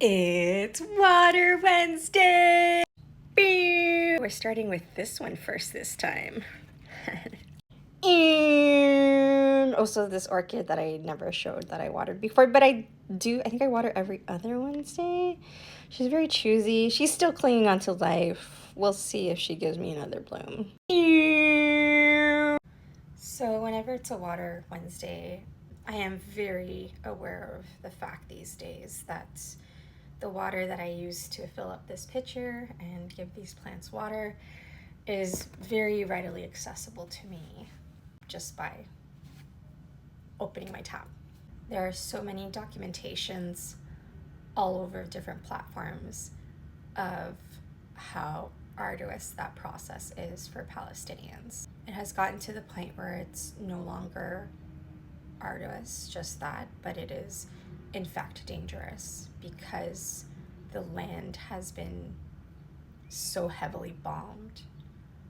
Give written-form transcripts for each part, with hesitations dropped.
It's Water Wednesday! We're starting with this one first this time. And also this orchid that I never showed that I watered before, but I think I water every other Wednesday. She's very choosy. She's still clinging on to life. We'll see if she gives me another bloom. So whenever it's a Water Wednesday, I am very aware of the fact these days that the water that I use to fill up this pitcher and give these plants water is very readily accessible to me just by opening my tap. There are so many documentations all over different platforms of how arduous that process is for Palestinians. It has gotten to the point where it's no longer arduous, just that, but it is in fact dangerous because the land has been so heavily bombed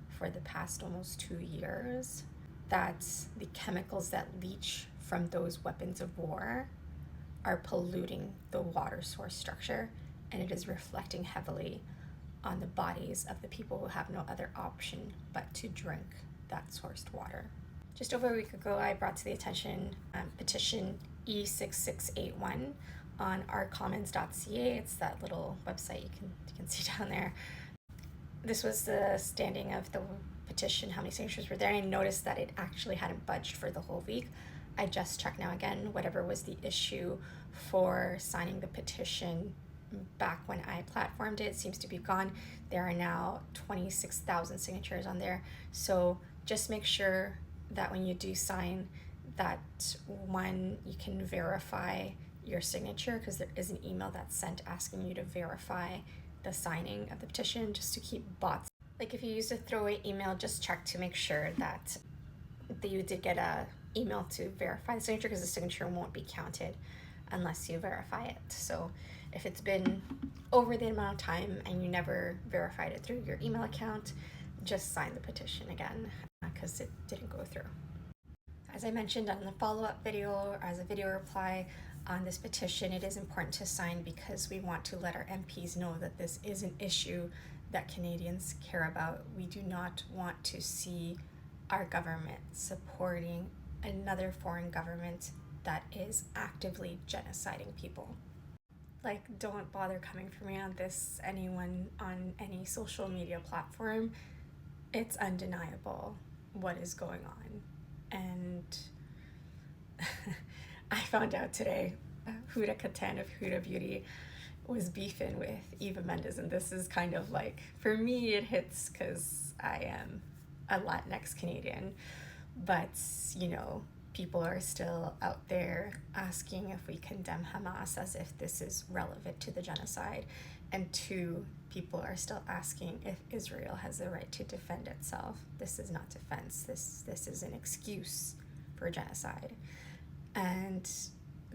for the past almost 2 years that the chemicals that leach from those weapons of war are polluting the water source structure, and it is reflecting heavily on the bodies of the people who have no other option but to drink that sourced water. Just over a week ago, I brought to the attention petition E6681 on ourcommons.ca. It's that little website you can see down there. This was the standing of the petition, how many signatures were there. I noticed that it actually hadn't budged for the whole week. I just checked now again, whatever was the issue for signing the petition back when I platformed it seems to be gone. There are now 26,000 signatures on there. So just make sure that when you do sign that one, you can verify your signature, because there is an email that's sent asking you to verify the signing of the petition, just to keep bots. Like if you use a throwaway email, just check to make sure that you did get a email to verify the signature, because the signature won't be counted unless you verify it. So if it's been over the amount of time and you never verified it through your email account, just sign the petition again, because it didn't go through. As I mentioned on the follow-up video, or as a video reply on this petition, it is important to sign because we want to let our MPs know that this is an issue that Canadians care about. We do not want to see our government supporting another foreign government that is actively genociding people. Like, don't bother coming for me on this, anyone on any social media platform. It's undeniable what is going on. And I found out today Huda Katan of Huda Beauty was beefing with Eva Mendes, and this is kind of like, for me it hits because I am a Latinx Canadian, but you know, people are still out there asking if we condemn Hamas as if this is relevant to the genocide, and two, people are still asking if Israel has the right to defend itself. This is not defense. This is an excuse for genocide. And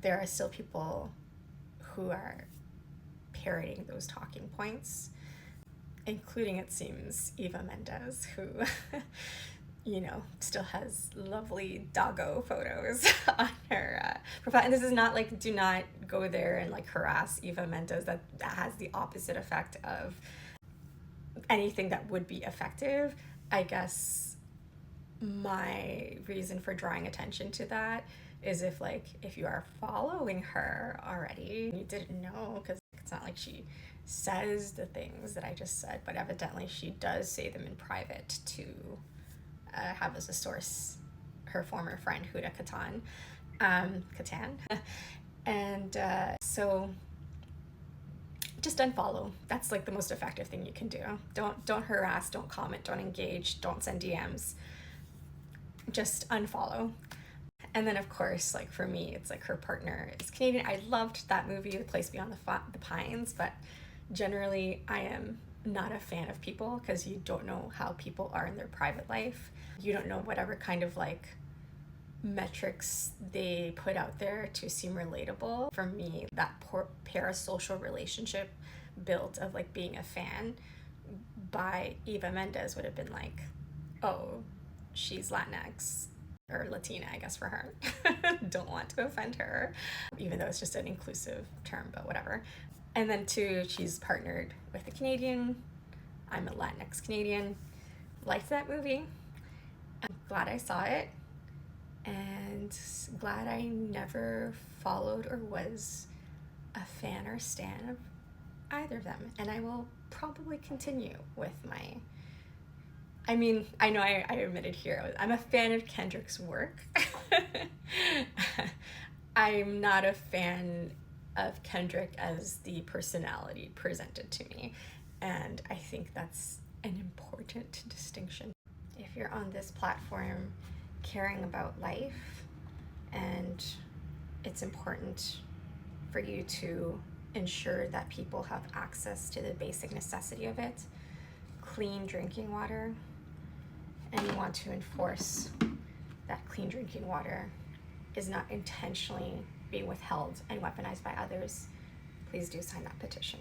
there are still people who are parroting those talking points, including, it seems, Eva Mendes, who you know, still has lovely doggo photos on her profile. And this is not like, do not go there and like harass Eva Mendes. That has the opposite effect of anything that would be effective. I guess my reason for drawing attention to that is if you are following her already, you didn't know, because it's not like she says the things that I just said, but evidently she does say them in private to have as a source her former friend Huda Katan. And so just unfollow. That's like the most effective thing you can do. Don't harass, don't comment, don't engage, don't send DMs. Just unfollow. And then of course, like for me, it's like her partner is Canadian. I loved that movie, The Place Beyond the Pines, but generally I am not a fan of people, because you don't know how people are in their private life. You don't know whatever kind of like metrics they put out there to seem relatable. For me, that parasocial relationship built of like being a fan by Eva Mendes would have been like, oh, she's Latinx or Latina, I guess, for her. Don't want to offend her, even though it's just an inclusive term, but whatever. And then two, she's partnered with a Canadian. I'm a Latinx Canadian. Liked that movie. I'm glad I saw it. And glad I never followed or was a fan or stan of either of them. And I will probably continue with my... I mean, I know I admitted here, I'm a fan of Kendrick's work. I'm not a fan of Kendrick as the personality presented to me. And I think that's an important distinction. If you're on this platform caring about life, and it's important for you to ensure that people have access to the basic necessity of it, clean drinking water, and you want to enforce that clean drinking water is not intentionally being withheld and weaponized by others, please do sign that petition.